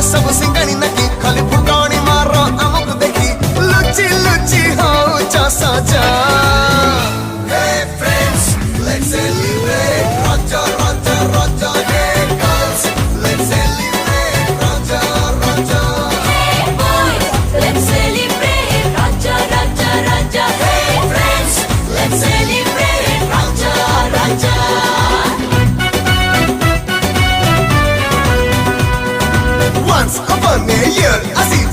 सब सिंगानी नकी खाली फुटानी मारो अमुक देखी लुची लुची हो चासा जा Hey friends, let's celebrate Raja, Raja, Raja Hey girls, let's celebrate Raja, Raja Hey boys, let's celebrate Raja, Raja, Raja. Hey friends, let's celebrate Raja, Raja. Once upon a year, I see